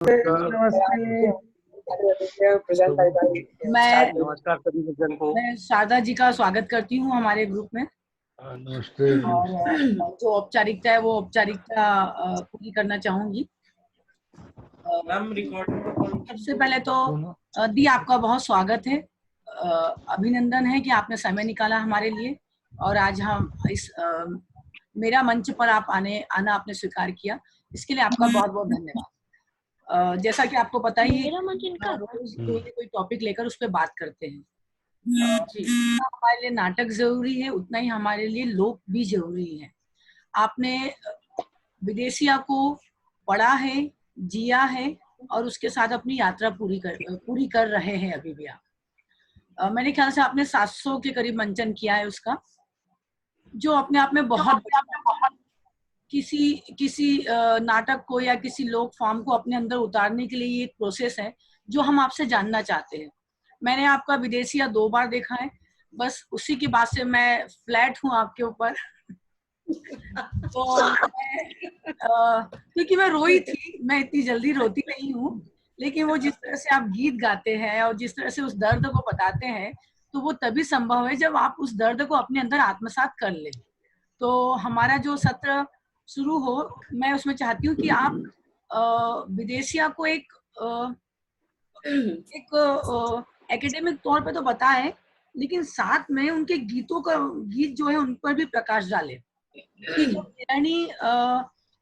नमस्ते। नमस्कार सभी बच्चों को। मैं शारदा जी का स्वागत करती हूँ हमारे ग्रुप में। नमस्ते। और जो औपचारिकता है वो औपचारिकता पूरी करना चाहूंगी। सबसे पहले तो दी आपका बहुत स्वागत है, अभिनंदन है कि आपने समय निकाला हमारे लिए और आज हम इस मेरा मंच पर आप आना आपने स्वीकार किया, इसके लिए आपका बहुत बहुत धन्यवाद। जैसा कि आपको पता ही है रोज कोई टॉपिक लेकर उस पर बात करते हैं। हमारे लिए नाटक जरूरी है, उतना ही हमारे लिए लोक भी जरूरी है। आपने विदेशिया को पढ़ा है, जिया है और उसके साथ अपनी यात्रा पूरी कर रहे हैं अभी भी आप। मेरे ख्याल से आपने 700 के करीब मंचन किया है उसका, जो अपने आप में बहुत किसी नाटक को या किसी लोक फॉर्म को अपने अंदर उतारने के लिए ये एक प्रोसेस है जो हम आपसे जानना चाहते हैं। मैंने आपका विदेशिया 2 बार देखा है, बस उसी के बाद से मैं फ्लैट हूँ आपके ऊपर। तो क्योंकि मैं रोई थी, मैं इतनी जल्दी रोती नहीं हूँ, लेकिन वो जिस तरह से आप गीत गाते हैं और जिस तरह से उस दर्द को बताते हैं, तो वो तभी संभव है जब आप उस दर्द को अपने अंदर आत्मसात कर लें। तो हमारा जो सत्र शुरू हो, मैं उसमें चाहती हूँ कि आप विदेशिया को एक एकेडमिक तौर पे तो बताएं, लेकिन साथ में उनके गीत जो है उन पर भी प्रकाश डालें कि जब हिरणी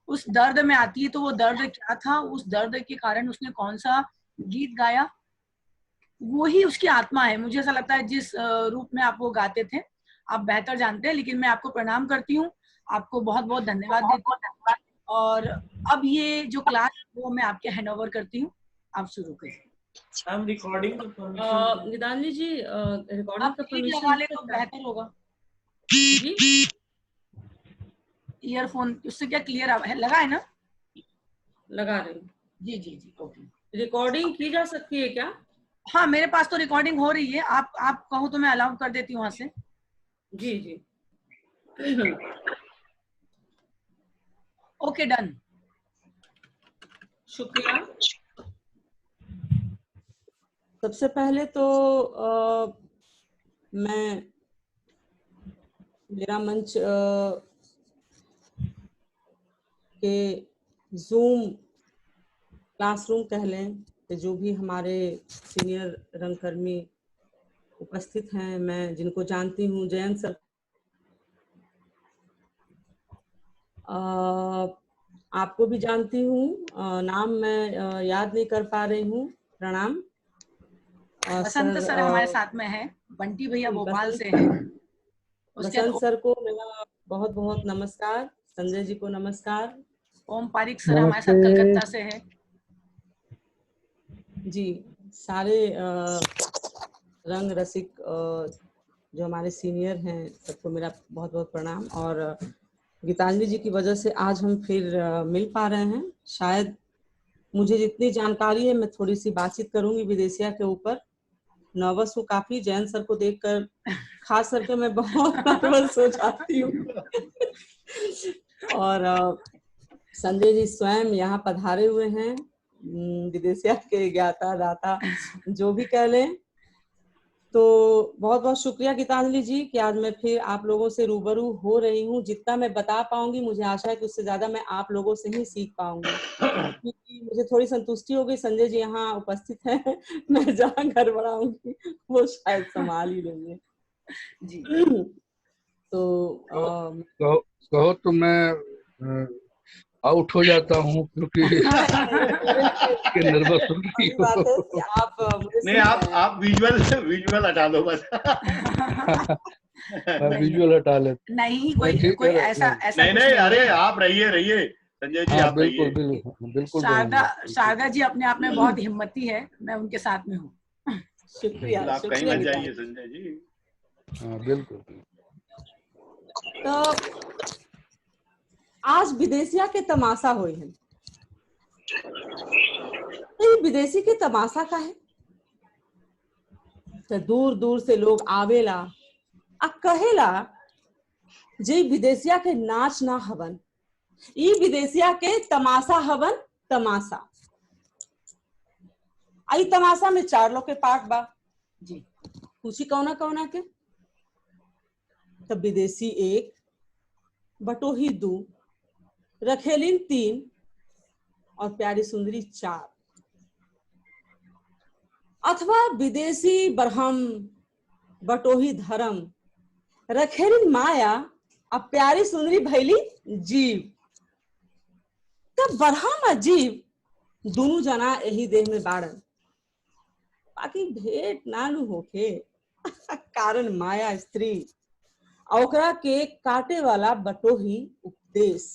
उस दर्द में आती है तो वो दर्द क्या था, उस दर्द के कारण उसने कौन सा गीत गाया, वो ही उसकी आत्मा है। मुझे ऐसा लगता है जिस रूप में आप वो गाते थे आप बेहतर जानते हैं, लेकिन मैं आपको प्रणाम करती हूँ, आपको बहुत बहुत धन्यवाद देती हूँ। और अब ये जो क्लास वो मैं आपके हैंड ओवर करती हूँ, आप शुरू करें। हम रिकॉर्डिंग निदानी जी रिकॉर्डिंग का परमिशन लगा ले तो बेहतर होगा जी। ईयरफोन उससे क्या क्लियर है, लगा है ना? लगा रही हूँ जी जी जी ओके। रिकॉर्डिंग की जा सकती है क्या? हाँ मेरे पास तो रिकॉर्डिंग हो रही है, आप कहो तो मैं अलाउ कर देती हूँ वहां से। जी जी ओके डन। शुक्रिया। सबसे पहले तो मैं मेरा मंच के जूम क्लासरूम कह लें कि जो भी हमारे सीनियर रंगकर्मी उपस्थित हैं, मैं जिनको जानती हूँ, जयंत सर, आपको भी जानती हूँ, नाम मैं याद नहीं कर पा रही हूँ, प्रणाम। बसंत सर हमारे साथ में है, बंटी भैया भोपाल से हैं। बसंत सर को मेरा बहुत बहुत नमस्कार, संजय जी को नमस्कार, ओम पारिक सर हमारे साथ कलकत्ता से है जी। सारे रंग रसिक जो हमारे सीनियर हैं सबको मेरा बहुत बहुत प्रणाम। और गीतांजलि जी की वजह से आज हम फिर मिल पा रहे हैं। शायद मुझे जितनी जानकारी है मैं थोड़ी सी बातचीत करूंगी विदेशिया के ऊपर। नर्वस हूँ काफी, जयंत सर को देखकर खास करके मैं बहुत नर्वस हो जाती हूँ। और संजय जी स्वयं यहाँ पधारे हुए हैं, विदेशिया के ज्ञाता दाता जो भी कह लें। तो बहुत बहुत शुक्रिया गीतांजलि जी कि आज मैं फिर आप लोगों से रूबरू हो रही हूँ। जितना मैं बता पाऊंगी मुझे आशा है कि उससे ज्यादा मैं आप लोगों से ही सीख पाऊंगी, क्योंकि मुझे थोड़ी संतुष्टि हो गई संजय जी यहाँ उपस्थित हैं। मैं जहाँ गड़बड़ाऊंगी वो शायद संभाल ही लेंगे जी। तो कहो तो मैं आउट हो जाता हूँ क्योंकि नर्वस हो गई हो। आप विजुअल हटा दो बस। मैं विजुअल हटा लेता। नहीं कोई ऐसा नहीं अरे आप रहिए संजय जी, आप बिल्कुल बिल्कुल। शारदा जी अपने आप में बहुत हिम्मती है, मैं उनके साथ में हूँ। शुक्रिया। आप कहीं मत जाइए संजय जी। हाँ बिल्कुल। तो आज विदेशिया के तमाशा हुई है, तो विदेशी के तमाशा का है तो दूर दूर से लोग आवेला आ कहेला जे विदेशिया के नाच ना हवन, ई विदेशिया के तमाशा हवन तमाशा। आई तमाशा में 4 लोग के पाठ बा जी पूछी कौना कौना के, तब विदेशी 1, बटोही 2, रखेलिन 3 और प्यारी सुंदरी 4। अथवा विदेशी ब्रह्म, बटोही धर्म, रखेलिन माया, अब प्यारी सुंदरी भैली जीव। तब ब्रह्म और जीव दोनों जना यही देह में बाड़न, बाकी भेंट नानु होके कारण माया स्त्री और ओकरा के काटे वाला बटोही उपदेश।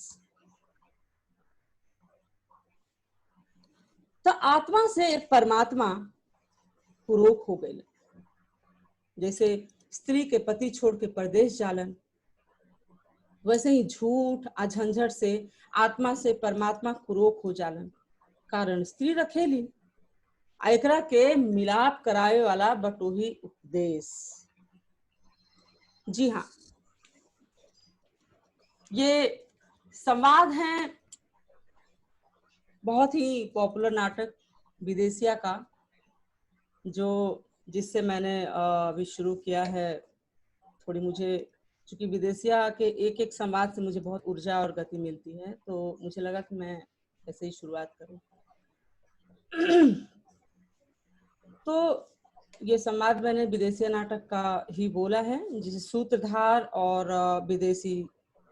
तो आत्मा से परमात्मा पुरोख हो गए, जैसे स्त्री के पति छोड़ के परदेश जालन, वैसे ही झूठ आ झंझट से आत्मा से परमात्मा पुरोख हो जालन, कारण स्त्री रखेली एकरा के मिलाप कराए वाला बटोही उपदेश। जी हाँ, ये संवाद है बहुत ही पॉपुलर नाटक विदेशिया का, जो जिससे मैंने अभी शुरू किया है। थोड़ी मुझे चूंकि विदेशिया के एक एक संवाद से मुझे बहुत ऊर्जा और गति मिलती है, तो मुझे लगा कि मैं ऐसे ही शुरुआत करूं। तो ये संवाद मैंने विदेशिया नाटक का ही बोला है, जिसे सूत्रधार और विदेशी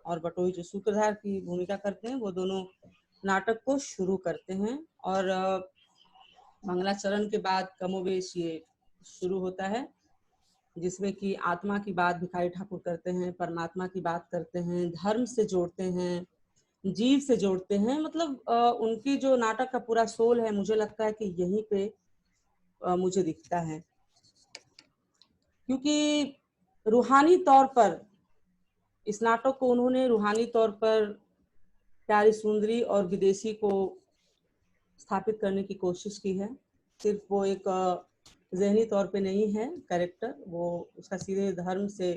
और बटोही जो सूत्रधार की भूमिका करते हैं वो दोनों नाटक को शुरू करते हैं, और मंगलाचरण के बाद कमोवेश ये शुरू होता है, जिसमें कि आत्मा की बात भिखारी ठाकुर करते हैं, परमात्मा की बात करते हैं, धर्म से जोड़ते हैं, जीव से जोड़ते हैं। मतलब उनकी जो नाटक का पूरा सोल है, मुझे लगता है कि यहीं पे मुझे दिखता है, क्योंकि रूहानी तौर पर इस नाटक को उन्होंने रूहानी तौर पर प्यारी सुंदरी और विदेशी को स्थापित करने की कोशिश की है। सिर्फ वो एक ज़हनी तौर पे नहीं है कैरेक्टर, वो उसका सीधे धर्म से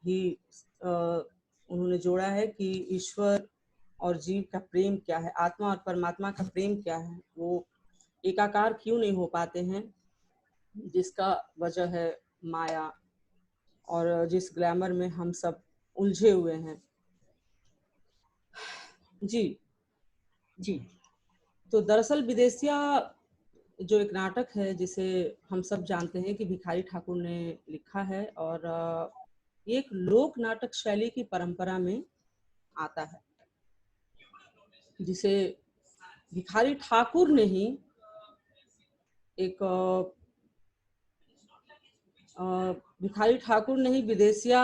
ही उन्होंने जोड़ा है कि ईश्वर और जीव का प्रेम क्या है, आत्मा और परमात्मा का प्रेम क्या है, वो एकाकार क्यों नहीं हो पाते हैं, जिसका वजह है माया और जिस ग्लैमर में हम सब उलझे हुए हैं। जी जी तो दरअसल विदेशिया जो एक नाटक है जिसे हम सब जानते हैं कि भिखारी ठाकुर ने लिखा है, और ये एक लोक नाटक शैली की परंपरा में आता है, जिसे भिखारी ठाकुर ने ही एक भिखारी ठाकुर ने ही विदेशिया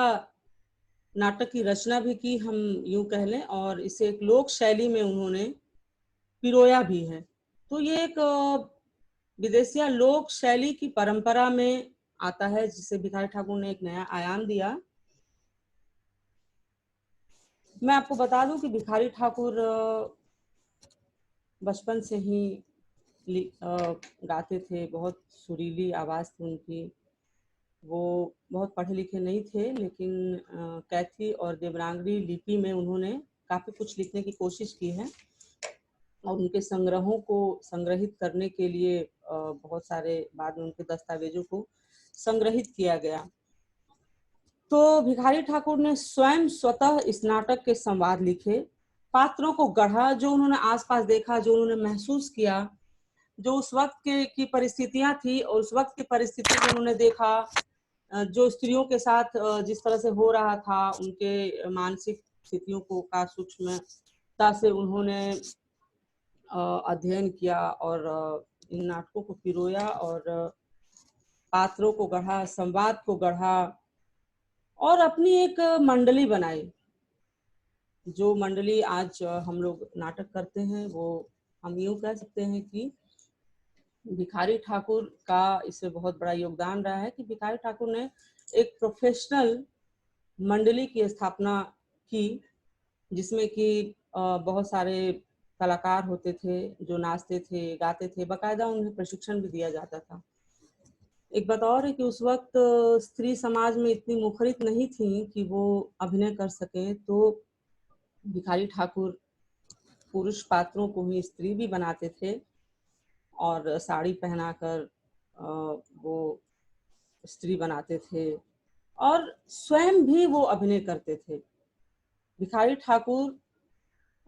नाटक की रचना भी की, हम यूं कह लें, और इसे एक लोक शैली में उन्होंने पिरोया भी है। तो ये एक विदेशिया लोक शैली की परंपरा में आता है, जिसे भिखारी ठाकुर ने एक नया आयाम दिया। मैं आपको बता दूं कि भिखारी ठाकुर बचपन से ही गाते थे, बहुत सुरीली आवाज थी उनकी। वो बहुत पढ़े लिखे नहीं थे, लेकिन कैथी और देवनागरी लिपि में उन्होंने काफी कुछ लिखने की कोशिश की है, और उनके संग्रहों को संग्रहित करने के लिए बहुत सारे बाद में उनके दस्तावेजों को संग्रहित किया गया। तो भिखारी ठाकुर ने स्वयं स्वतः इस नाटक के संवाद लिखे, पात्रों को गढ़ा, जो उन्होंने आसपास देखा, जो उन्होंने महसूस किया, जो उस वक्त की परिस्थितियां थी और उस वक्त की परिस्थिति को उन्होंने देखा, जो स्त्रियों के साथ जिस तरह से हो रहा था, उनके मानसिक स्थितियों को का सूक्ष्मता से उन्होंने अध्ययन किया, और इन नाटकों को पिरोया और पात्रों को गढ़ा, संवाद को गढ़ा, और अपनी एक मंडली बनाई। जो मंडली आज हम लोग नाटक करते हैं, वो हम यूं कह सकते हैं कि भिखारी ठाकुर का इसमें बहुत बड़ा योगदान रहा है, कि भिखारी ठाकुर ने एक प्रोफेशनल मंडली की स्थापना की, जिसमें कि बहुत सारे कलाकार होते थे जो नाचते थे, गाते थे, बाकायदा उन्हें प्रशिक्षण भी दिया जाता था। एक बात और है कि उस वक्त स्त्री समाज में इतनी मुखरित नहीं थी कि वो अभिनय कर सके, तो भिखारी ठाकुर पुरुष पात्रों को ही स्त्री भी बनाते थे, और साड़ी पहनाकर वो स्त्री बनाते थे और स्वयं भी वो अभिनय करते थे। भिखारी ठाकुर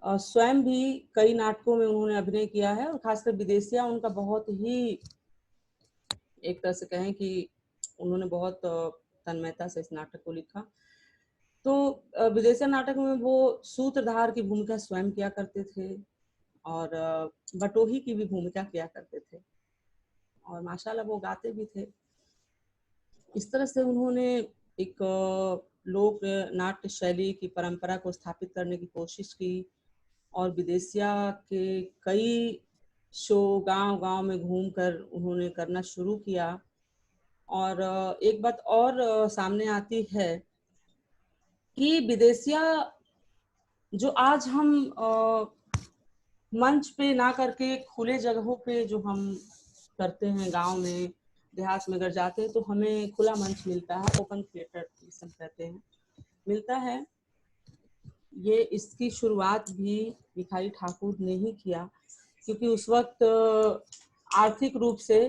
स्वयं भी कई नाटकों में उन्होंने अभिनय किया है और खासकर विदेशिया उनका बहुत ही, एक तरह से कहें कि उन्होंने बहुत तन्मयता से इस नाटक को लिखा। तो विदेशिया नाटक में वो सूत्रधार की भूमिका स्वयं किया करते थे और बटोही की भी भूमिका किया करते थे और माशाल्लाह वो गाते भी थे। इस तरह से उन्होंने एक लोक नाट्य शैली की परंपरा को स्थापित करने की कोशिश की और विदेशिया के कई शो गांव-गांव में घूमकर उन्होंने करना शुरू किया। और एक बात और सामने आती है कि विदेशिया जो आज हम मंच पे ना करके खुले जगहों पे जो हम करते हैं, गांव में देहात में अगर जाते हैं तो हमें खुला मंच मिलता है, ओपन थिएटर जिसे कहते हैं, मिलता है। ये इसकी शुरुआत भी भिखारी ठाकुर ने ही किया क्योंकि उस वक्त आर्थिक रूप से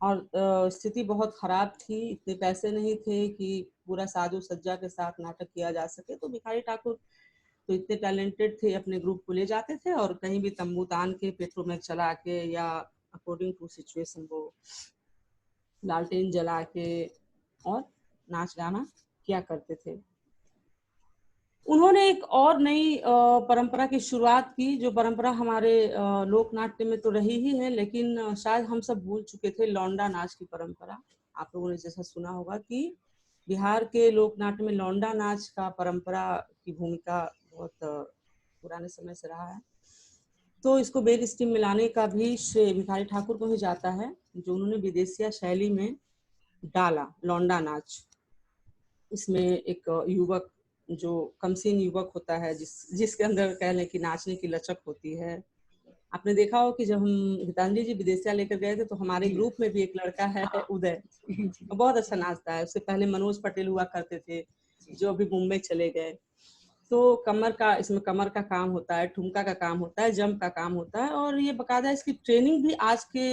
और स्थिति बहुत खराब थी, इतने पैसे नहीं थे कि पूरा साजो सज्जा के साथ नाटक किया जा सके। तो भिखारी ठाकुर तो इतने टैलेंटेड थे, अपने ग्रुप को ले जाते थे और कहीं भी तंबू तान के पेट्रोमैक्स चला के या अकॉर्डिंग टू सिचुएशन वो लालटेन जला के और नाच गाना किया करते थे। उन्होंने एक और नई परंपरा की शुरुआत की, जो परंपरा हमारे लोक नाट्य में तो रही ही है, लेकिन शायद हम सब भूल चुके थे, लौंडा नाच की परंपरा। आप लोगों ने जैसा सुना होगा कि बिहार के लोक नाट्य में लौंडा नाच का परंपरा की भूमिका बहुत पुराने समय से रहा है। तो इसको बेल स्टीम मिलाने का भी श्रेय भिखारी ठाकुर को ही जाता है, जो उन्होंने विदेशिया शैली में डाला लौंडा नाच। इसमें एक युवक जो कमसीन युवक होता है, जिसके अंदर कह लें कि नाचने की लचक होती है। आपने देखा हो कि जब हम गीतांजलि जी विदेशिया लेकर गए थे तो हमारे ग्रुप में भी एक लड़का है उदय, बहुत अच्छा नाचता है। उससे पहले मनोज पटेल हुआ करते थे जो अभी मुंबई चले गए। तो इसमें कमर का काम होता है, ठुमका का काम होता है, जंप का काम होता है और ये बकायदा इसकी ट्रेनिंग भी आज के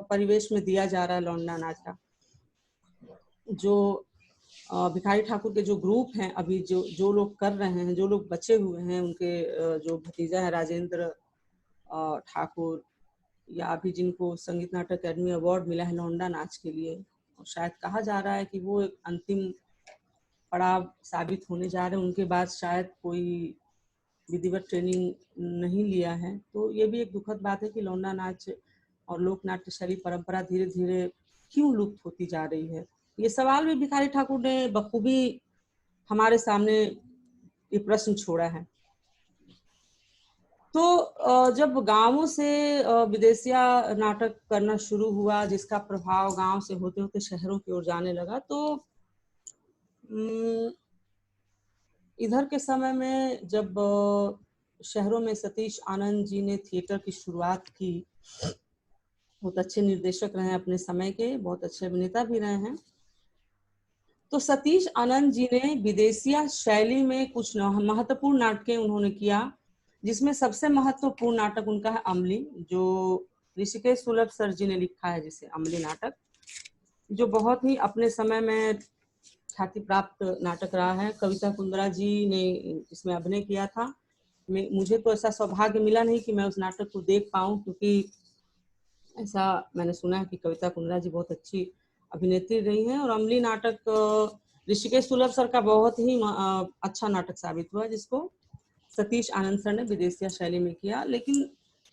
परिवेश में दिया जा रहा है लौंडा नाच का। जो भिखारी ठाकुर के जो ग्रुप हैं अभी जो लोग कर रहे हैं, जो लोग बचे हुए हैं, उनके जो भतीजा है राजेंद्र ठाकुर, या अभी जिनको संगीत नाटक अकेडमी अवार्ड मिला है लौंडा नाच के लिए, और शायद कहा जा रहा है कि वो एक अंतिम पड़ाव साबित होने जा रहे हैं, उनके बाद शायद कोई विधिवत ट्रेनिंग नहीं लिया है। तो ये भी एक दुखद बात है कि लौंडा नाच और लोक नाट्य शैली परंपरा धीरे धीरे क्यों लुप्त होती जा रही है। ये सवाल भी भिखारी ठाकुर ने बखूबी हमारे सामने ये प्रश्न छोड़ा है। तो जब गांवों से विदेशिया नाटक करना शुरू हुआ, जिसका प्रभाव गांव से होते होते शहरों की ओर जाने लगा, तो इधर के समय में जब शहरों में सतीश आनंद जी ने थिएटर की शुरुआत की, बहुत अच्छे निर्देशक रहे अपने समय के, बहुत अच्छे अभिनेता भी रहे हैं। तो सतीश आनंद जी ने विदेशिया शैली में कुछ महत्वपूर्ण नाटकें उन्होंने किया, जिसमें सबसे महत्वपूर्ण नाटक उनका है अमली, जो ऋषिकेश सुलभ सर जी ने लिखा है, जिसे अमली नाटक, जो बहुत ही अपने समय में ख्याति प्राप्त नाटक रहा है। कविता कुंद्रा जी ने इसमें अभिनय किया था। मुझे तो ऐसा सौभाग्य मिला नहीं कि मैं उस नाटक को देख पाऊं, क्योंकि ऐसा मैंने सुना है कि कविता कुंद्रा जी बहुत अच्छी अभिनेत्री रही हैं और अमली नाटक ऋषिकेश सुलभ सर का बहुत ही अच्छा नाटक साबित हुआ, जिसको सतीश आनंद सर ने विदेशिया शैली में किया। लेकिन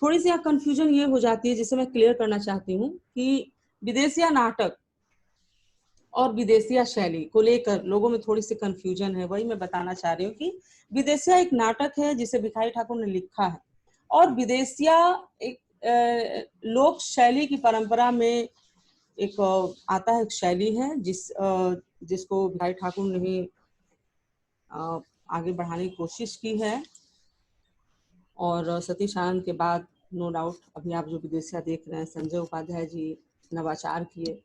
थोड़ी सी यहाँ कंफ्यूजन ये हो जाती है, जिसे मैं क्लियर करना चाहती हूँ कि विदेशिया नाटक और विदेशिया शैली को लेकर लोगों में थोड़ी सी कंफ्यूजन है। वही मैं बताना चाह रही हूँ कि विदेशिया एक नाटक है जिसे भिखारी ठाकुर ने लिखा है, और विदेशिया एक लोक शैली की परंपरा में एक आता है, एक शैली है जिसको भिखारी ठाकुर ने ही आगे बढ़ाने की कोशिश की है। और सतीश आनंद के बाद नो डाउट अभी आप जो विदेशिया देख रहे हैं, संजय उपाध्याय जी नवाचार किए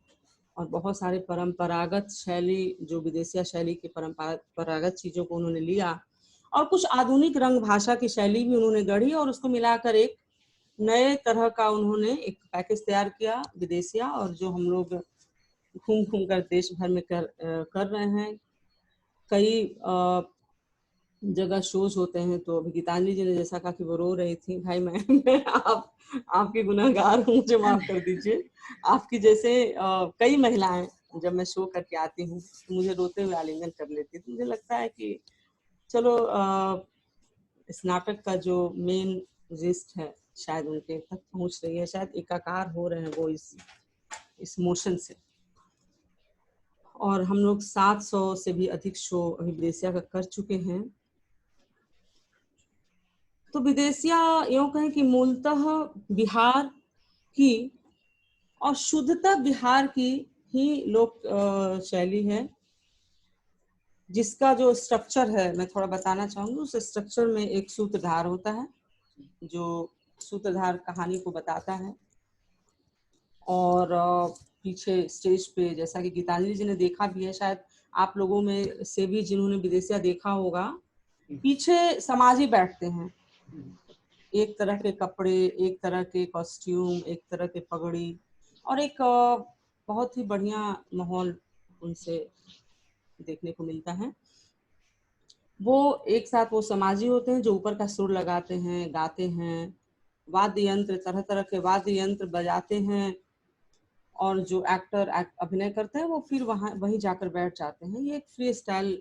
और बहुत सारे परंपरागत शैली, जो विदेशिया शैली की परंपरागत चीजों को उन्होंने लिया और कुछ आधुनिक रंग भाषा की शैली भी उन्होंने गढ़ी और उसको मिलाकर एक नए तरह का उन्होंने एक पैकेज तैयार किया विदेशिया, और जो हम लोग घूम घूम कर देश भर में कर रहे हैं। कई जगह शोज होते हैं। तो अभी गीतांजलि जी ने जैसा कहा कि वो रो रही थी, भाई मैं आपकी गुनहगार हूँ, मुझे माफ कर दीजिए। आपकी जैसे कई महिलाएं जब मैं शो करके आती हूँ तो मुझे रोते हुए आलिंगन कर लेती है। तो मुझे लगता है कि चलो इस नाटक का जो मेन जिस्ट है शायद उनके तक पहुंच रही है, शायद एकाकार हो रहे हैं वो इस मोशन से। और हम लोग 700 से भी अधिक शो अभी विदेशिया का कर चुके हैं। तो विदेशिया यूं कहें कि मूलतः बिहार की और शुद्धतः बिहार की ही लोक शैली है, जिसका जो स्ट्रक्चर है मैं थोड़ा बताना चाहूंगी। उस स्ट्रक्चर में एक सूत्रधार होता है जो सूत्रधार कहानी को बताता है, और पीछे स्टेज पे जैसा कि गीतांजलि जी ने देखा भी है, शायद आप लोगों में से भी जिन्होंने विदेशिया देखा होगा, पीछे समाजी बैठते हैं, एक तरह के कपड़े, एक तरह के कॉस्ट्यूम, एक तरह के पगड़ी, और एक बहुत ही बढ़िया माहौल उनसे देखने को मिलता है। वो एक साथ वो समाजी होते हैं जो ऊपर का सुर लगाते हैं, गाते हैं, वाद्य यंत्र, तरह तरह के वाद्य यंत्र बजाते हैं, और जो एक्टर अभिनय करते हैं वो फिर वहीं जाकर बैठ जाते हैं। ये एक फ्री स्टाइल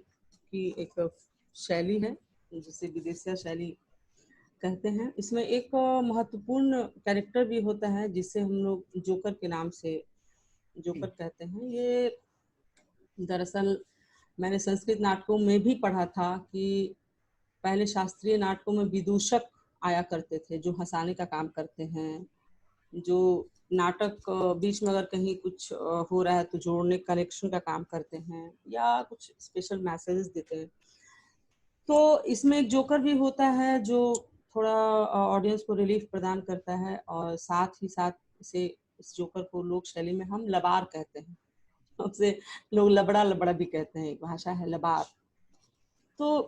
की एक शैली है जिसे विदेशिया शैली कहते हैं। इसमें एक महत्वपूर्ण कैरेक्टर भी होता है जिसे हम लोग जोकर के नाम से जोकर कहते हैं। ये दरअसल मैंने संस्कृत नाटकों में भी पढ़ा था कि पहले शास्त्रीय नाटकों में विदूषक आया करते थे जो हंसाने का काम करते हैं, जो नाटक बीच में अगर कहीं कुछ हो रहा है तो जोड़ने, कनेक्शन का काम करते हैं, या कुछ स्पेशल मैसेजेस देते हैं। तो इसमें एक जोकर भी होता है जो थोड़ा ऑडियंस को रिलीफ प्रदान करता है, और साथ ही साथ इस जोकर को लोक शैली में हम लबार कहते हैं। उसे लोग लबड़ा लबड़ा भी कहते हैं, एक भाषा है लबार। तो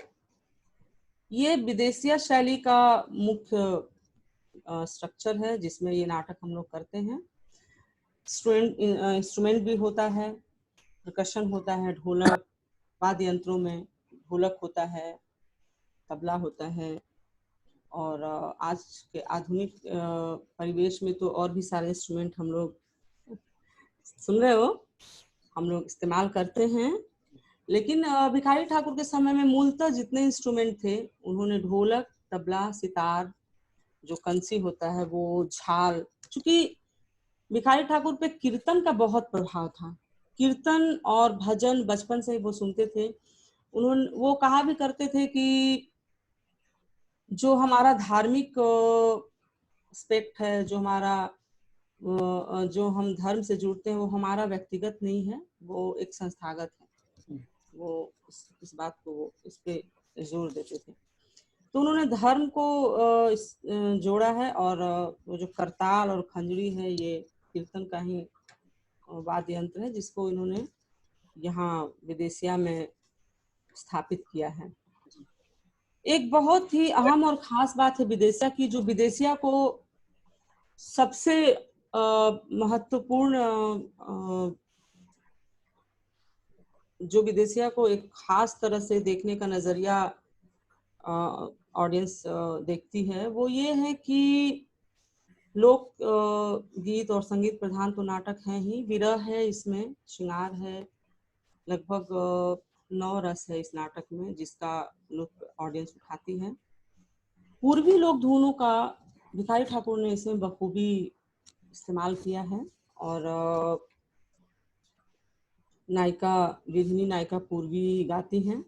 ये विदेशिया शैली का मुख्य स्ट्रक्चर है जिसमें ये नाटक हम लोग करते हैं। इंस्ट्रूमेंट भी होता है, परकशन होता है, ढोलक, वाद्य यंत्रों में ढोलक होता है, तबला होता है, और आज के आधुनिक परिवेश में तो और भी सारे इंस्ट्रूमेंट हम लोग सुन रहे हो हम लोग इस्तेमाल करते हैं। लेकिन भिखारी ठाकुर के समय में मूलतः जितने इंस्ट्रूमेंट थे उन्होंने ढोलक, तबला, सितार, जो कंसी होता है वो, झाल, चूंकि भिखारी ठाकुर पे कीर्तन का बहुत प्रभाव था, कीर्तन और भजन बचपन से ही वो सुनते थे। वो कहा भी करते थे कि जो हमारा धार्मिक एस्पेक्ट है, जो हम धर्म से जुड़ते हैं, वो हमारा व्यक्तिगत नहीं है, वो एक संस्थागत है। वो इस बात को इस पे जोर देते थे। तो उन्होंने धर्म को जोड़ा है, और वो जो करताल और खंजरी है ये कीर्तन का ही वाद्य यंत्र है जिसको इन्होंने यहाँ विदेशिया में स्थापित किया है। एक बहुत ही अहम और खास बात है विदेशिया की, जो विदेशिया को सबसे महत्वपूर्ण जो विदेशिया को एक खास तरह से देखने का नजरिया ऑडियंस देखती है, वो ये है कि लोक गीत और संगीत प्रधान तो नाटक है ही, विरह है, इसमें श्रृंगार है, लगभग 9 रस है इस नाटक में जिसका लुत्फ ऑडियंस उठाती है। पूर्वी लोक धुनों का भिखारी ठाकुर ने इसमें बखूबी इस्तेमाल किया है, और नायिका विभिन्न नायिका पूर्वी गाती हैं।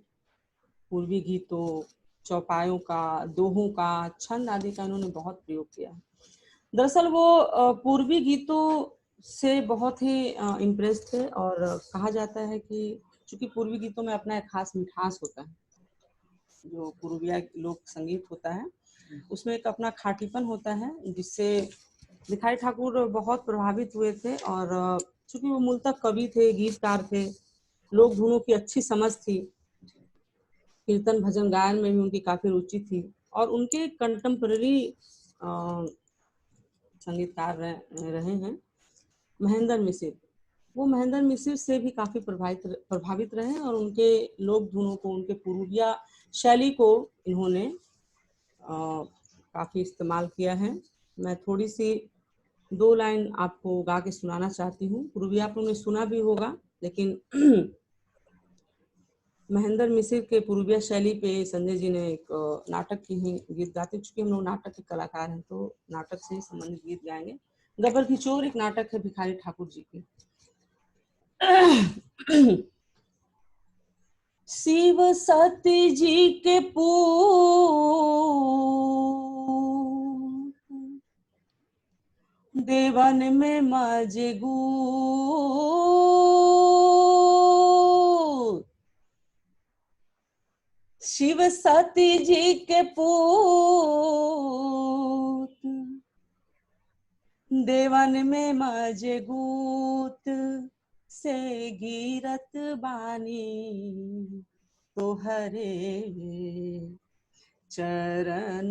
पूर्वी गीतों, चौपायों का, दोहों का, छंद आदि का इन्होंने बहुत प्रयोग किया है। दरअसल वो पूर्वी गीतों से बहुत ही इम्प्रेस थे, और कहा जाता है कि चूंकि पूर्वी गीतों में अपना एक खास मिठास होता है, जो पूर्विया लोक संगीत होता है उसमें एक अपना खाटीपन होता है, जिससे भिखारी ठाकुर बहुत प्रभावित हुए थे। और चूंकि वो मूलतः कवि थे, गीतकार थे, लोक धुनों की अच्छी समझ थी, कीर्तन भजन गायन में भी उनकी काफी रुचि थी, और उनके कंटेम्पररी संगीतकार रहे हैं महेंद्र मिसिर। वो महेंद्र मिसिर से भी काफी प्रभावित रहे और उनके लोक धुनों को, उनके पुरुलिया शैली को इन्होंने काफी इस्तेमाल किया है। मैं थोड़ी सी 2 लाइन आपको गा के सुनाना चाहती हूँ। पुरुलिया आप लोगों ने सुना भी होगा, लेकिन महेंद्र मिसिर के पुरुलिया शैली पे संजय जी ने एक नाटक की ही गीत गाते। चूंकि हम लोग नाटक के कलाकार हैं तो नाटक से संबंधित गीत गाएंगे। गब्बर की चोर एक नाटक है भिखारी ठाकुर जी की। शिव सती जी के पूत देवन में मजगूत, शिव सती जी के पूत देवन में मजगूत से गिरत बानी तोहरे चरण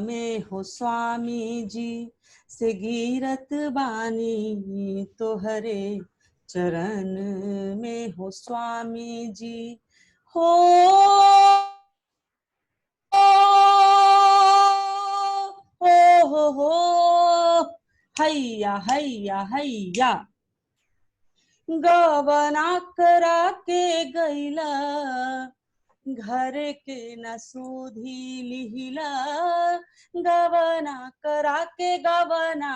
में हो स्वामी जी, से गिरत बानी तोहरे चरण में हो स्वामी जी। हो हो हैया हैया हैया, गवना करा के गैला घर के न सूधी लिहिला, गवना करा के गवना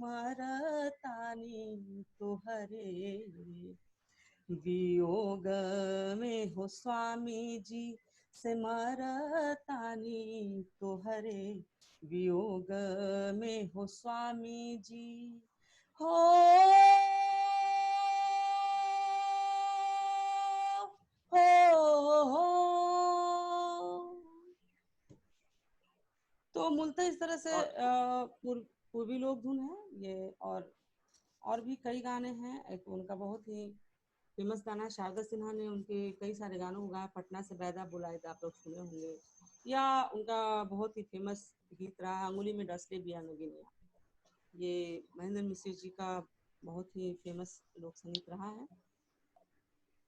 मरतानी तोहरे वियोग में हो स्वामी जी, से मरतानी तोहरे वियोग में हो स्वामी जी। हो तो मूलतः इस तरह से पूर्वी लोक धुन है ये। और भी कई गाने हैं। एक उनका बहुत ही फेमस गाना है, शारदा सिन्हा ने उनके कई सारे गानों को गाया। पटना से बैदा बुलाए थे, आप लोग सुने होंगे। या उनका बहुत ही फेमस गीत रहा अंगुली में डसले बिया नगिनिया, ये महेंद्र मिसिर जी का बहुत ही फेमस लोक संगीत रहा है।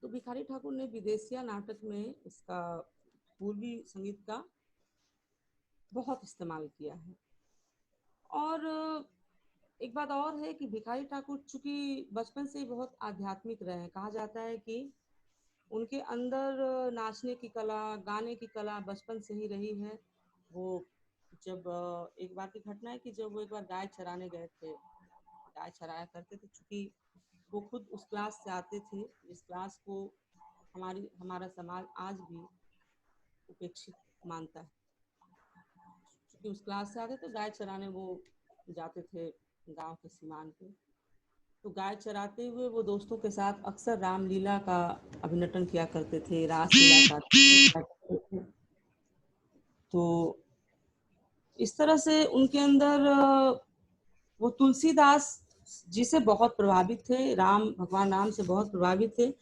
तो भिखारी ठाकुर ने विदेशिया नाटक में इसका पूर्वी संगीत का बहुत इस्तेमाल किया है। और एक बात और है कि भिखारी ठाकुर चूंकि बचपन से ही बहुत आध्यात्मिक रहे हैं। कहा जाता है कि उनके अंदर नाचने की कला, गाने की कला बचपन से ही रही है। वो जब एक बार की घटना है कि जब वो एक बार गाय चराने गए थे, गाय चराया करते थे। चूंकि वो खुद उस क्लास से आते थे जिस क्लास को हमारा समाज आज भी उपेक्षित मानता है। चूंकि उस क्लास से आते तो गाय चराने वो जाते थे गांव के सीमान पे। तो गाय चराते हुए वो दोस्तों के साथ अक्सर रामलीला का अभिनटन किया करते थे, रासलीला का करते थे। तो इस तरह से उनके अंदर वो तुलसीदास जी से बहुत प्रभावित थे, भगवान राम से बहुत प्रभावित थे।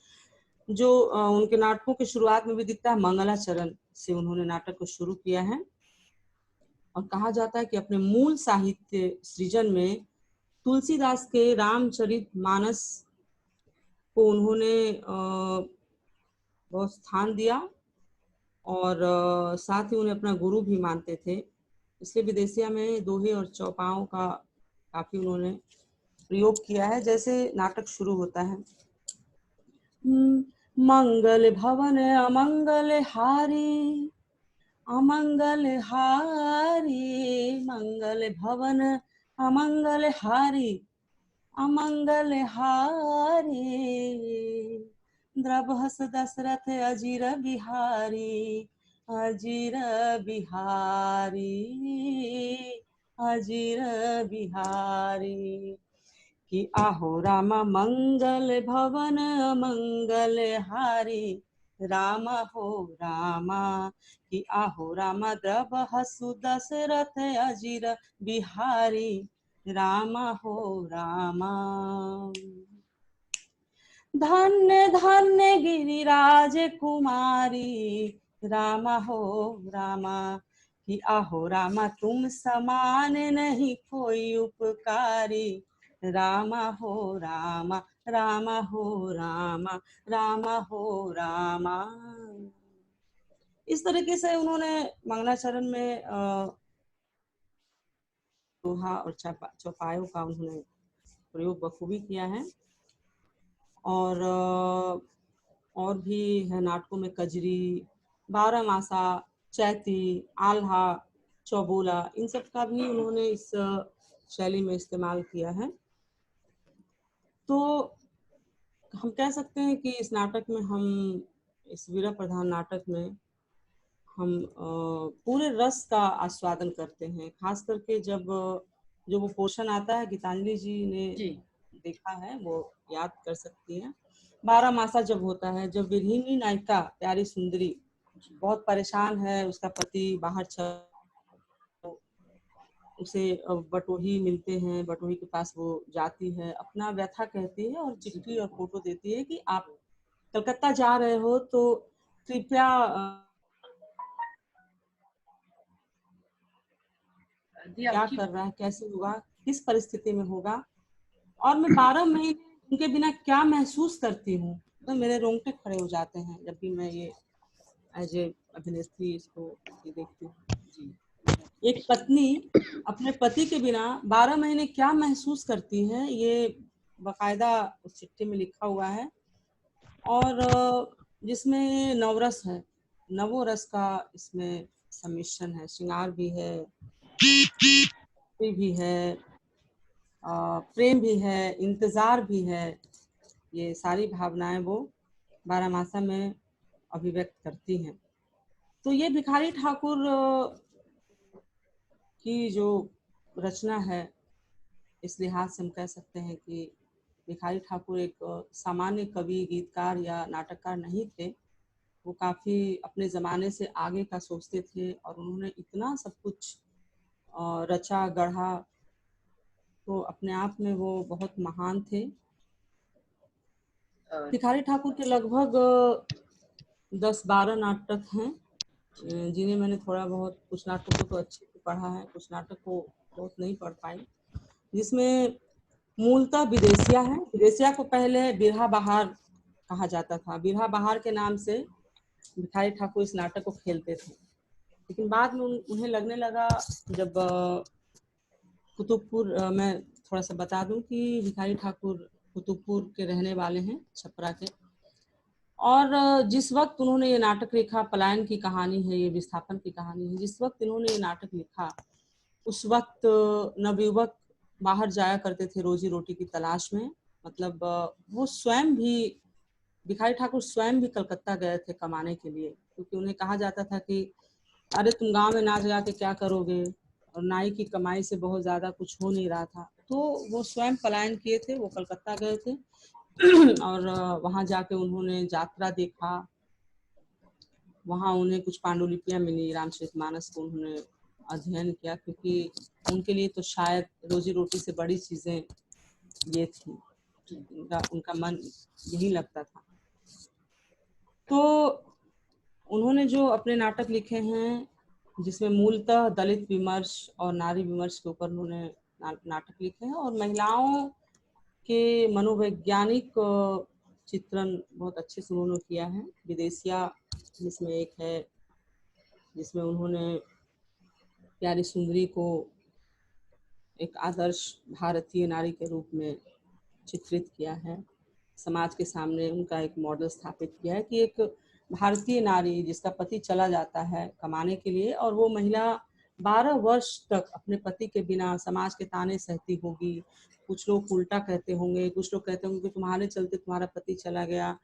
जो उनके नाटकों की शुरुआत में भी दिखता है, मंगलाचरण से उन्होंने नाटक को शुरू किया है। और कहा जाता है कि अपने मूल साहित्य सृजन में तुलसीदास के रामचरितमानस को उन्होंने बहुत स्थान दिया और साथ ही उन्हें अपना गुरु भी मानते थे। इसलिए विदेशिया में दोहे और चौपाओं का काफी उन्होंने प्रयोग किया है। जैसे नाटक शुरू होता है, मंगल भवन अमंगल हारी, अमंगल हारी, मंगल भवन अमंगल हारी, अमंगल हारी, द्रवहस दशरथ अजीर बिहारी, अजीर बिहारी, अजीर बिहारी। कि आहो राम मंगल भवन मंगल हारी, राम हो रामा। कि आहो राम द्रवहसु दशरथ अजीर बिहारी, राम हो रामा। धन्य धन्य गिरिराज कुमारी, रामा हो रामा, कि आहो रामा तुम समान नहीं कोई उपकारी, रामा हो रामा, रामा हो रामा, रामा हो रामा। इस तरीके से उन्होंने मंगलाचरण में दोहा और चौपायों का उन्होंने प्रयोग बखूबी किया है। और भी है नाटकों में कजरी, बारहमासा, चैती, आल्हा, चौबोला, इन सब का भी उन्होंने इस शैली में इस्तेमाल किया है। तो हम कह सकते हैं कि इस नाटक में हम, इस वीरा प्रधान नाटक में हम पूरे रस का आस्वादन करते हैं। खास करके जब जो वो पोर्शन आता है, गीतांजलि जी ने देखा है वो याद कर सकती हैं। बारहमासा जब होता है, जब विरहिणी नायिका प्यारी सुंदरी बहुत परेशान है, उसका पति बाहर उसे बटोही मिलते हैं, बटोही के पास वो जाती है, अपना व्यथा कहती है और चिट्ठी और फोटो देती है कि आप कलकत्ता जा रहे हो तो कृपया क्या कर रहा है, कैसे होगा, किस परिस्थिति में होगा, और मैं 12 महीने उनके बिना क्या महसूस करती हूँ। तो मेरे रोंगटे खड़े हो जाते हैं जब भी मैं ये एज ए अभिनेत्री इसको ये देखती हूँ। एक पत्नी अपने पति के बिना 12 महीने क्या महसूस करती है, ये बाकायदा उस चिट्ठी में लिखा हुआ है। और जिसमें नवरस है, नवो रस का इसमें सम्मिश्रण है, श्रृंगार भी है, भी है, प्रेम भी है, इंतजार भी है। ये सारी भावनाएं वो बारहमासा में अभिव्यक्त करती हैं। तो ये भिखारी ठाकुर की जो रचना है, इस लिहाज से हम कह सकते हैं कि भिखारी ठाकुर एक सामान्य कवि, गीतकार या नाटककार नहीं थे। वो काफ़ी अपने ज़माने से आगे का सोचते थे और उन्होंने इतना सब कुछ रचा गढ़ा, तो अपने आप में वो बहुत महान थे। भिखारी ठाकुर के लगभग 10-12 नाटक हैं, जिन्हें मैंने थोड़ा बहुत, कुछ नाटकों को तो अच्छे से पढ़ा है, कुछ नाटक को बहुत नहीं पढ़ पाई, जिसमें मूलतः विदेशिया है। विदेशिया को पहले बिरहा बहार कहा जाता था। बिरहा बहार के नाम से भिखारी ठाकुर इस नाटक को खेलते थे, लेकिन बाद में उन्हें लगने लगा, जब कुतुबपुर, मैं थोड़ा सा बता दूं कि भिखारी ठाकुर कुतुबपुर के रहने वाले हैं, छपरा के। और जिस वक्त उन्होंने ये नाटक लिखा, पलायन की कहानी है, ये विस्थापन की कहानी है, जिस वक्त इन्होंने ये नाटक लिखा उस वक्त नवयुवक बाहर जाया करते थे रोजी रोटी की तलाश में। मतलब वो स्वयं भी, भिखारी ठाकुर स्वयं भी कलकत्ता गए थे कमाने के लिए, क्योंकि उन्हें कहा जाता था कि अरे तुम गांव में नाच गा के क्या करोगे, और नाई की कमाई से बहुत ज़्यादा कुछ हो नहीं रहा था। तो वो स्वयं पलायन किए थे, वो कलकत्ता गए थे और वहाँ जाके उन्होंने यात्रा देखा, वहाँ उन्हें कुछ पांडुलिपियाँ मिली, रामचरितमानस को उन्होंने अध्ययन किया, क्योंकि उनके लिए तो शायद रोजी रोटी से बड़ी चीज़ें ये थी, उनका मन यही लगता था। तो उन्होंने जो अपने नाटक लिखे हैं, जिसमें मूलतः दलित विमर्श और नारी विमर्श के ऊपर उन्होंने नाटक लिखे हैं, और महिलाओं के मनोवैज्ञानिक चित्रण बहुत अच्छे से उन्होंने किया है। विदेशिया जिसमें एक है, जिसमें उन्होंने प्यारी सुंदरी को एक आदर्श भारतीय नारी के रूप में चित्रित किया है, समाज के सामने उनका एक मॉडल स्थापित किया है कि एक भारतीय नारी जिसका पति चला जाता है कमाने के लिए, और वो महिला 12 वर्ष तक अपने पति के बिना समाज के ताने सहती होगी। कुछ लोग उल्टा कहते होंगे, कुछ लोग कहते होंगे कि तुम्हारे चलते तुम्हारा पति चला गया,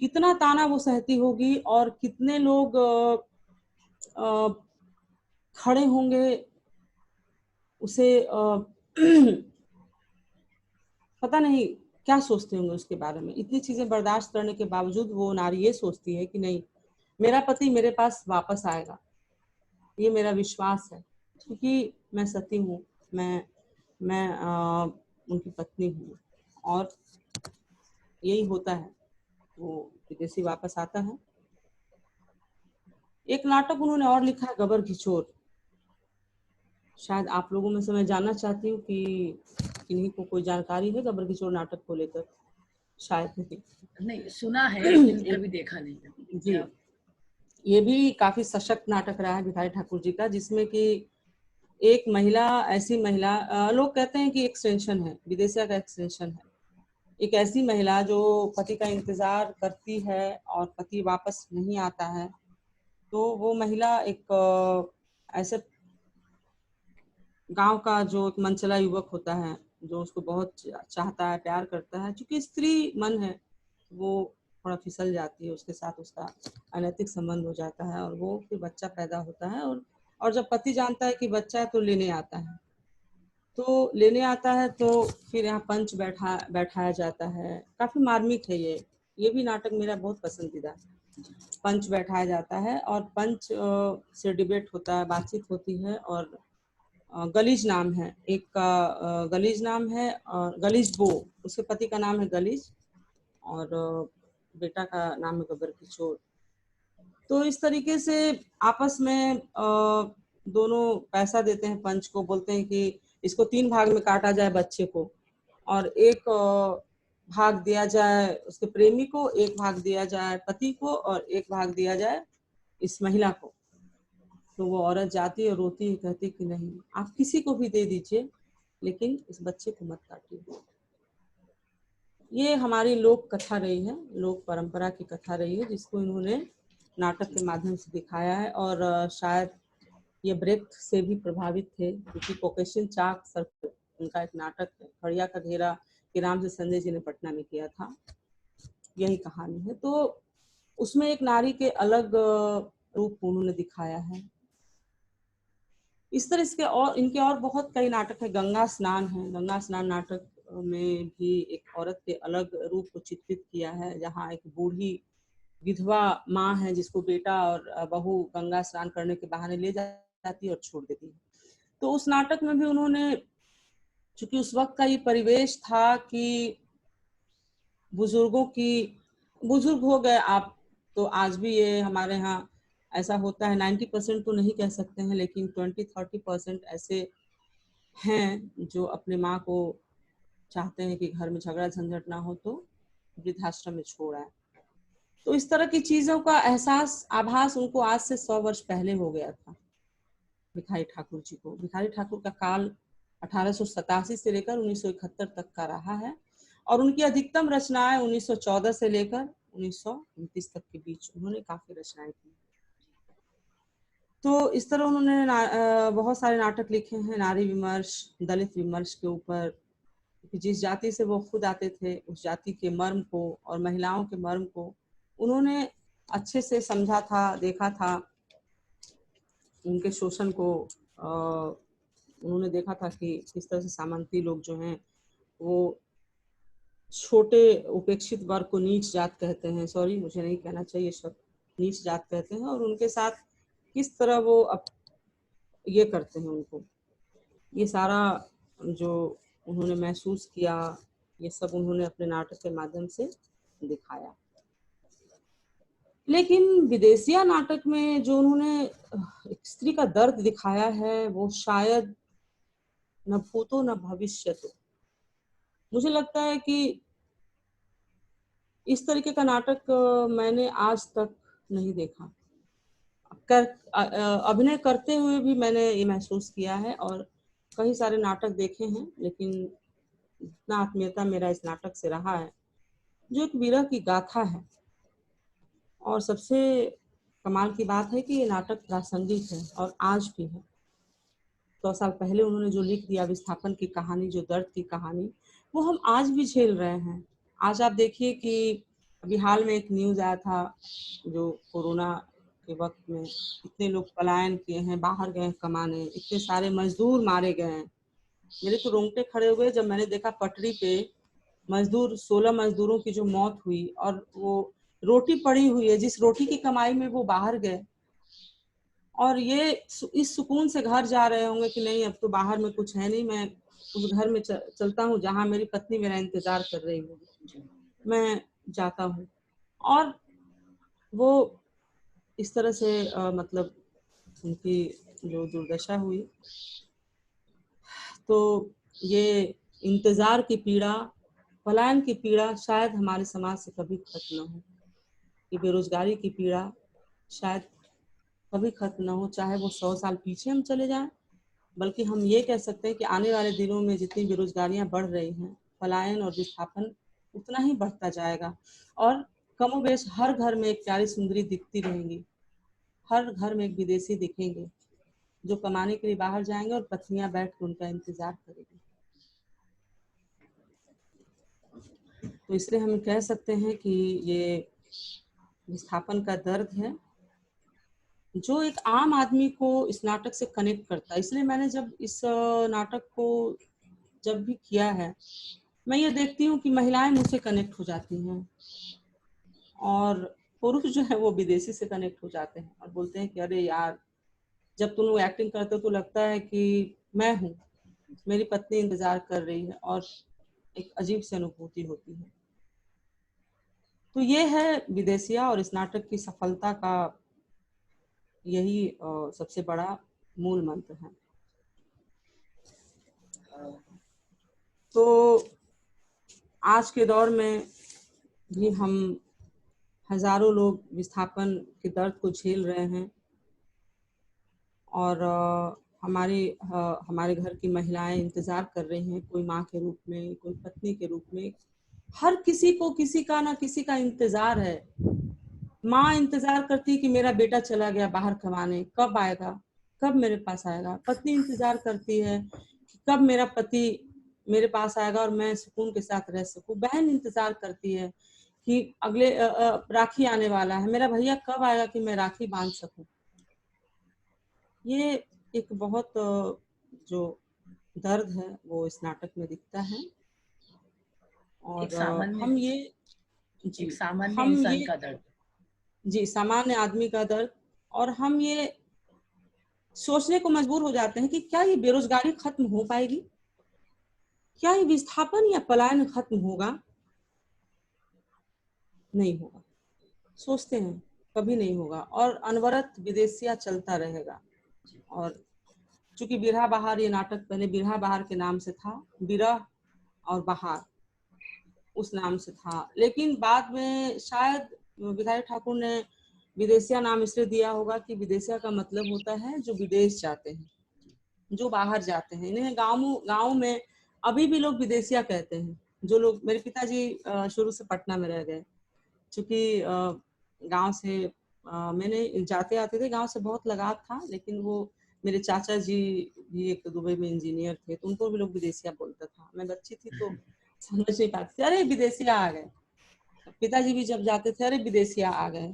कितना ताना वो सहती होगी, और कितने लोग खड़े होंगे उसे पता नहीं क्या सोचते होंगे उसके बारे में। इतनी चीजें बर्दाश्त करने के बावजूद वो नारी ये सोचती है कि नहीं, मेरा पति मेरे पास वापस आएगा, ये मेरा विश्वास है, क्योंकि मैं सती हूँ, मैं उनकी पत्नी हूँ। और यही होता है, वो विदेशी वापस आता है। एक नाटक उन्होंने और लिखा है, गबर घिचोर। शायद आप लोगों में से मैं जानना चाहती हूँ कि किन्हीं को कोई जानकारी है गबर घिचोर नाटक को लेकर? शायद नहीं। नहीं, सुना है लेकिन कभी देखा नहीं है। जी, ये भी काफी सशक्त नाटक रहा है भिखारी ठाकुर जी का, जिसमें कि एक महिला, ऐसी महिला, लोग कहते हैं कि एक्सटेंशन है, विदेशिया का एक्सटेंशन है। एक ऐसी महिला जो पति का इंतजार करती है और पति वापस नहीं आता है, तो वो महिला एक ऐसे गांव का जो एक मनचला युवक होता है, जो उसको बहुत चाहता है, प्यार करता है, चूंकि स्त्री मन है, वो थोड़ा फिसल जाती है, उसके साथ उसका अनैतिक संबंध हो जाता है और वो फिर बच्चा पैदा होता है। और जब पति जानता है कि बच्चा है तो लेने आता है। तो लेने आता है तो फिर यहाँ पंच बैठाया जाता है। काफी मार्मिक है ये भी नाटक मेरा बहुत पसंदीदा। पंच बैठाया जाता है और पंच से डिबेट होता है, बातचीत होती है। और गलीज नाम है, एक का गलीज नाम है और गलीज बो, उसके पति का नाम है गलीज और बेटा का नाम है गबर किशोर। तो इस तरीके से आपस में दोनों पैसा देते हैं पंच को, बोलते हैं कि इसको 3 भाग में काटा जाए बच्चे को, और एक भाग दिया जाए उसके प्रेमी को, एक भाग दिया जाए पति को और एक भाग दिया जाए इस महिला को। तो वो औरत जाती है, रोती है, कहती कि नहीं, आप किसी को भी दे दीजिए लेकिन इस बच्चे को मत काटिए। ये हमारी लोक कथा रही है, लोक परंपरा की कथा रही है, जिसको इन्होंने नाटक के माध्यम से दिखाया है। और शायद ये ब्रेख्त से भी प्रभावित थे, क्योंकि कोकेशियन चाक सर्कल उनका एक नाटक है, खड़िया का घेरा के नाम से संजय जी ने पटना में किया था। यही कहानी है। तो उसमें एक नारी के अलग रूप उन्होंने दिखाया है। इस तरह इसके और इनके और बहुत कई नाटक है। गंगा स्नान है, गंगा स्नान नाटक में भी एक औरत के अलग रूप को चित्रित किया है, जहाँ एक बूढ़ी विधवा माँ है जिसको बेटा और बहू गंगा स्नान करने के बहाने ले जाती है और छोड़ देती है। तो उस नाटक में भी उन्होंने, चूंकि उस वक्त का ये परिवेश था कि बुजुर्ग हो गए आप, तो आज भी ये हमारे यहाँ ऐसा होता है। 90% तो नहीं कह सकते हैं, लेकिन 20-30% ऐसे हैं जो अपने माँ को चाहते हैं कि घर में झगड़ा झंझट ना हो तो वृद्धाश्रम में छोड़ आए। तो इस तरह की चीजों का आभास उनको आज से 100 वर्ष पहले हो गया था भिखारी ठाकुर जी को। भिखारी ठाकुर का काल 1887 से लेकर 1971 तक का रहा है और उनकी अधिकतम रचनाएं 1914 से लेकर 1929 तक के बीच उन्होंने काफी रचनाएं की। तो इस तरह उन्होंने बहुत सारे नाटक लिखे हैं, नारी विमर्श, दलित विमर्श के ऊपर, कि जिस जाति से वो खुद आते थे उस जाति के मर्म को और महिलाओं के मर्म को उन्होंने अच्छे से समझा था, देखा था। उनके शोषण को उन्होंने देखा था कि किस तरह से सामंती लोग जो हैं वो छोटे उपेक्षित वर्ग को नीच जात कहते हैं, सॉरी मुझे नहीं कहना चाहिए शब्द, नीच जात कहते हैं, और उनके साथ किस तरह वो अब ये करते हैं उनको। ये सारा जो उन्होंने महसूस किया, ये सब उन्होंने अपने नाटक के माध्यम से दिखाया। लेकिन विदेशिया नाटक में जो उन्होंने एक स्त्री का दर्द दिखाया है वो शायद न भूतो न भविष्यतो। मुझे लगता है कि इस तरीके का नाटक मैंने आज तक नहीं देखा। अभिनय करते हुए भी मैंने ये महसूस किया है और कई सारे नाटक देखे हैं, लेकिन इतना आत्मीयता मेरा इस नाटक से रहा है, जो एक विरह की गाथा है। और सबसे कमाल की बात है कि ये नाटक प्रासंगिक है और आज भी है। 100 साल पहले उन्होंने जो लिख दिया विस्थापन की कहानी, जो दर्द की कहानी, वो हम आज भी झेल रहे हैं। आज आप देखिए कि अभी हाल में एक न्यूज आया था, जो कोरोना के वक्त में इतने लोग पलायन किए हैं, बाहर गए कमाने, इतने सारे मजदूर मारे गए हैं। मेरे तो रोंगटे खड़े हुए जब मैंने देखा पटरी पे मजदूर, 16 मजदूरों की जो मौत हुई और वो रोटी पड़ी हुई है, जिस रोटी की कमाई में वो बाहर गए, और ये इस सुकून से घर जा रहे होंगे कि नहीं अब तो बाहर में कुछ है नहीं, मैं उस घर में चलता हूँ जहाँ मेरी पत्नी मेरा इंतजार कर रही होगी। मैं जाता हूँ। और वो इस तरह से मतलब उनकी जो दुर्दशा हुई, तो ये इंतजार की पीड़ा, पलायन की पीड़ा शायद हमारे समाज से कभी खत्म न हो। ये बेरोजगारी की पीड़ा शायद कभी खत्म न हो, चाहे वो 100 साल पीछे हम चले जाएं। बल्कि हम ये कह सकते हैं कि आने वाले दिनों में जितनी बेरोजगारियां बढ़ रही हैं, पलायन और विस्थापन उतना ही बढ़ता जाएगा। और कमोबेश हर घर में एक प्यारी सुंदरी दिखती रहेंगी, हर घर में एक विदेशी दिखेंगे जो कमाने के लिए बाहर जाएंगे और पत्नियां बैठ कर उनका इंतजार करेंगी। तो इसलिए हम कह सकते हैं कि ये विस्थापन का दर्द है जो एक आम आदमी को इस नाटक से कनेक्ट करता है। इसलिए मैंने जब इस नाटक को जब भी किया है, मैं ये देखती हूँ कि महिलाएं मुझसे कनेक्ट हो जाती हैं और पुरुष जो है वो विदेशी से कनेक्ट हो जाते हैं और बोलते हैं कि अरे यार, जब तुम लोग एक्टिंग करते हो तो लगता है कि मैं हूँ, मेरी पत्नी इंतजार कर रही है, और एक अजीब सी अनुभूति होती है। तो ये है विदेशिया, और इस नाटक की सफलता का यही सबसे बड़ा मूल मंत्र है। तो आज के दौर में भी हम हजारों लोग विस्थापन के दर्द को झेल रहे हैं, और हमारे घर की महिलाएं इंतजार कर रही हैं, कोई माँ के रूप में, कोई पत्नी के रूप में। हर किसी को किसी का ना किसी का इंतजार है। माँ इंतजार करती है कि मेरा बेटा चला गया बाहर कमाने, कब आएगा, कब मेरे पास आएगा। पत्नी इंतजार करती है कि कब मेरा पति मेरे पास आएगा और मैं सुकून के साथ रह सकूं। बहन इंतजार करती है कि अगले राखी आने वाला है, मेरा भैया कब आएगा कि मैं राखी बांध सकूं। ये एक बहुत जो दर्द है वो इस नाटक में दिखता है। और हम ये एक सामान्य हम इंसान ये का दर्द, जी, सामान्य आदमी का दर्द। और हम ये सोचने को मजबूर हो जाते हैं कि क्या ये बेरोजगारी खत्म हो पाएगी, क्या ये विस्थापन या पलायन खत्म होगा? नहीं होगा। सोचते हैं कभी नहीं होगा, और अनवरत विदेशिया चलता रहेगा। और चूंकि बिरहा बहार ये नाटक पहले बिरहा बहार के नाम से था, बिरह और बहार उस नाम से था, लेकिन बाद में शायद विधायक ठाकुर ने विदेशिया नाम इसलिए दिया होगा कि विदेशिया का मतलब होता है जो विदेश जाते हैं, जो बाहर जाते हैं। इन्हें गाँव में अभी भी लोग विदेशिया कहते हैं। जो लोग, मेरे पिताजी शुरू से पटना में रह गए, चूंकि गांव से मैंने जाते आते थे, गांव से बहुत लगाव था, लेकिन वो मेरे चाचा जी भी एक दुबई में इंजीनियर थे, तो उनको भी लोग विदेशिया बोलता था। मैं बच्ची थी तो समझ नहीं पाती थी, अरे विदेशिया आ गए। पिताजी भी जब जाते थे, अरे विदेशिया आ गए।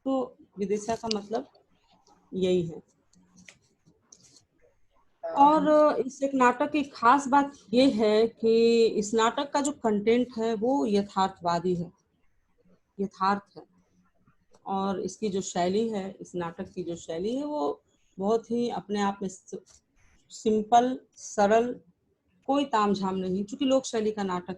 तो विदेशिया का मतलब यही है। और इस एक नाटक की खास बात ये है कि इस नाटक का जो कंटेंट है वो यथार्थवादी है, यथार्थ है। और इसकी जो शैली है, इस नाटक की जो शैली है, वो बहुत ही अपने आप में सिंपल, सरल, कोई तामझाम नहीं, क्योंकि लोक शैली का नाटक